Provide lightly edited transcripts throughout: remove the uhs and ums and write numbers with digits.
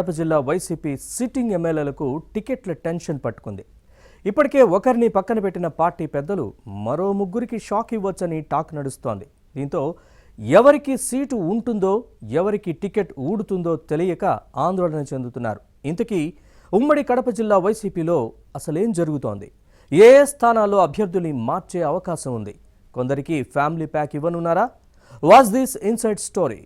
కడప జిల్లా YCP sitting ఎమ్మెల్యేలకు టికెట్ల టెన్షన్ పట్టుకుంది. ఇప్పటికే ఒకరిని పక్కన పెట్టిన పార్టీ పెద్దలు మరో ముగ్గురికి షాక్ ఇవ్వొచ్చని టాక్ నడుస్తోంది. దీంతో ఎవరికి సీటు ఉంటుందో ఎవరికి టికెట్ ఊడుతుందో తెలియక ఆందోళన చెందుతున్నారు. ఇంతకీ ఉమ్మడి కడప జిల్లా వైసీపీలో అసలేం జరుగుతోంది? ఏ స్థానాల్లో అభ్యర్థుల్ని మార్చే అవకాశం ఉంది? కొందరికి ఫ్యామిలీ ప్యాక్ ఇవ్వనున్నారా? Watch this inside story.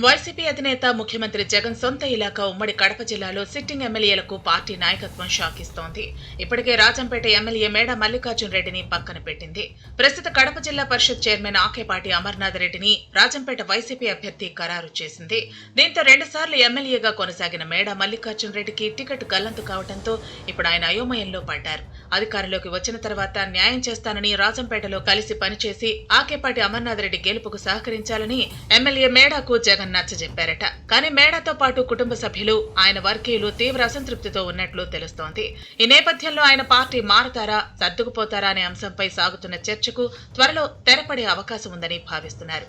YCP అధినేత ముఖ్యమంత్రి జగన్ సొంత ఇలాకా ఉమ్మడి కడప జిల్లాలో సిట్టింగ్ ఎమ్మెల్యేలకు పార్టీ నాయకత్వం షాక్ ఇస్తోంది. ఇప్పటికే రాజంపేట ఎమ్మెల్యే మేడ మల్లికార్జున రెడ్డిని పక్కన పెట్టింది. ప్రస్తుత కడప జిల్లా పరిషత్ చైర్మన్ ఆకేపాటి అమర్నాథ్ రెడ్డిని రాజంపేట వైసీపీ అభ్యర్థి ఖరారు చేసింది. దీంతో 2 సార్లు ఎమ్మెల్యేగా కొనసాగిన మేడ మల్లికార్జున రెడ్డికి టికెట్ గల్లంతు కావడంతో ఇప్పుడు ఆయన అయోమయంలో పడ్డారు. అధికారంలోకి వచ్చిన తర్వాత న్యాయం చేస్తానని రాజంపేటలో కలిసి పనిచేసి ఆకేపాటి అమర్నాథ్ రెడ్డి గెలుపుకు సహకరించాలని ఎమ్మెల్యే మేడాకు జగన్ నచ్చజెప్పారట. కానీ మేడాతో పాటు కుటుంబ సభ్యులు, ఆయన వర్గీయులు తీవ్ర అసంతృప్తితో ఉన్నట్లు తెలుస్తోంది. ఈ నేపథ్యంలో ఆయన పార్టీ మారతారా, సర్దుకుపోతారా అనే అంశంపై సాగుతున్న చర్చకు త్వరలో తెరపడే అవకాశం ఉందని భావిస్తున్నారు.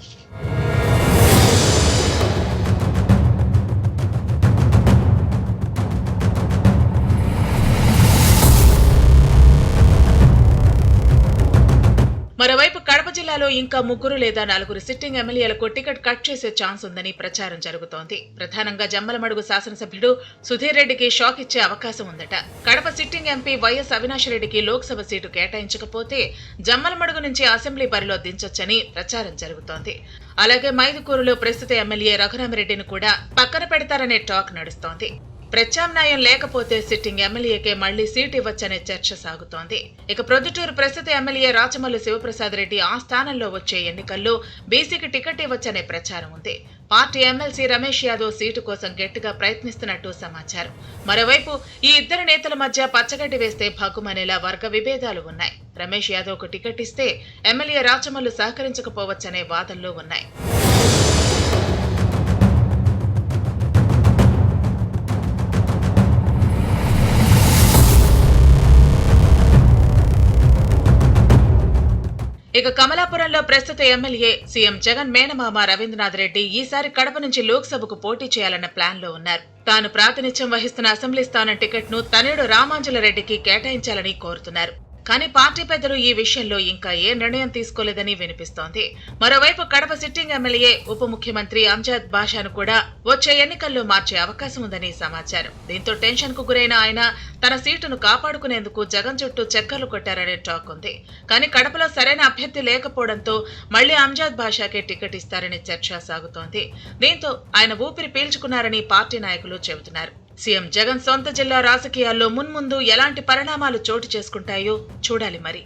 మరోవైపు కడప జిల్లాలో ఇంకా 3 లేదా 4 సిట్టింగ్ ఎమ్మెల్యేలకు టికెట్ కట్ చేసే ఛాన్స్ ఉందని ప్రచారం జరుగుతోంది. ప్రధానంగా జమ్మలమడుగు శాసనసభ్యుడు సుధీర్ రెడ్డికి షాక్ ఇచ్చే అవకాశం ఉందట. Kadapa sitting MP YS Avinash రెడ్డికి లోక్సభ సీటు కేటాయించకపోతే జమ్మలమడుగు నుంచి అసెంబ్లీ బరిలో దించొచ్చని ప్రచారం జరుగుతోంది. అలాగే మైదుకూరులో ప్రస్తుత ఎమ్మెల్యే రఘురామరెడ్డిని కూడా పక్కన పెడతారనే టాక్ నడుస్తోంది. ప్రత్యామ్నాయం లేకపోతే సిట్టింగ్ ఎమ్మెల్యేకే మళ్లీ సీటు ఇవ్వచ్చనే చర్చ సాగుతోంది. ఇక ప్రొద్దుటూరు ప్రస్తుత ఎమ్మెల్యే రాచమల్లు శివప్రసాద్ రెడ్డి ఆ స్థానంలో వచ్చే ఎన్నికల్లో బీసీకి టికెట్ ఇవ్వచ్చనే ప్రచారం ఉంది. Party MLC Ramesh Yadav seat కోసం గట్టిగా ప్రయత్నిస్తున్నట్టు సమాచారం. మరోవైపు ఈ ఇద్దరు నేతల మధ్య పచ్చగడ్డి వేస్తే భగ్గుమనేలా వర్గ విభేదాలు ఉన్నాయి. రమేష్ యాదవ్కు టికెట్ ఇస్తే ఎమ్మెల్యే రాచమల్లు సహకరించకపోవచ్చనే వాదనలు ఉన్నాయి. ఇక కమలాపురంలో ప్రస్తుత ఎమ్మెల్యే సీఎం జగన్ మేనమామ రవీంద్రనాథ్ రెడ్డి ఈసారి కడప నుంచి లోక్సభకు పోటీ చేయాలన్న ప్లాన్ లో ఉన్నారు. తాను ప్రాతినిధ్యం వహిస్తున్న అసెంబ్లీ స్థానం టికెట్ ను తనయుడు రామాంజల రెడ్డికి కేటాయించాలని కోరుతున్నారు. కానీ పార్టీ పెద్దలు ఈ విషయంలో ఇంకా ఏ నిర్ణయం తీసుకోలేదని వినిపిస్తోంది. మరోవైపు కడప సిట్టింగ్ ఎమ్మెల్యే ఉప ముఖ్యమంత్రి అంజద్ బాషాను కూడా వచ్చే ఎన్నికల్లో మార్చే అవకాశం ఉందని సమాచారం. దీంతో టెన్షన్ కు గురైన ఆయన తన సీటును కాపాడుకునేందుకు జగన్ చుట్టూ చక్కర్లు కొట్టారనే టాక్ ఉంది. కానీ కడపలో సరైన అభ్యర్థి లేకపోవడంతో మళ్లీ అంజద్ బాషాకే టికెట్ ఇస్తారనే చర్చ సాగుతోంది. దీంతో ఆయన ఊపిరి పీల్చుకున్నారని పార్టీ నాయకులు చెబుతున్నారు. సీఎం జగన్ సొంత జిల్లా రాజకీయాల్లో మున్ముందు ఎలాంటి పరిణామాలు చోటు చేసుకుంటాయో చూడాలి మరి.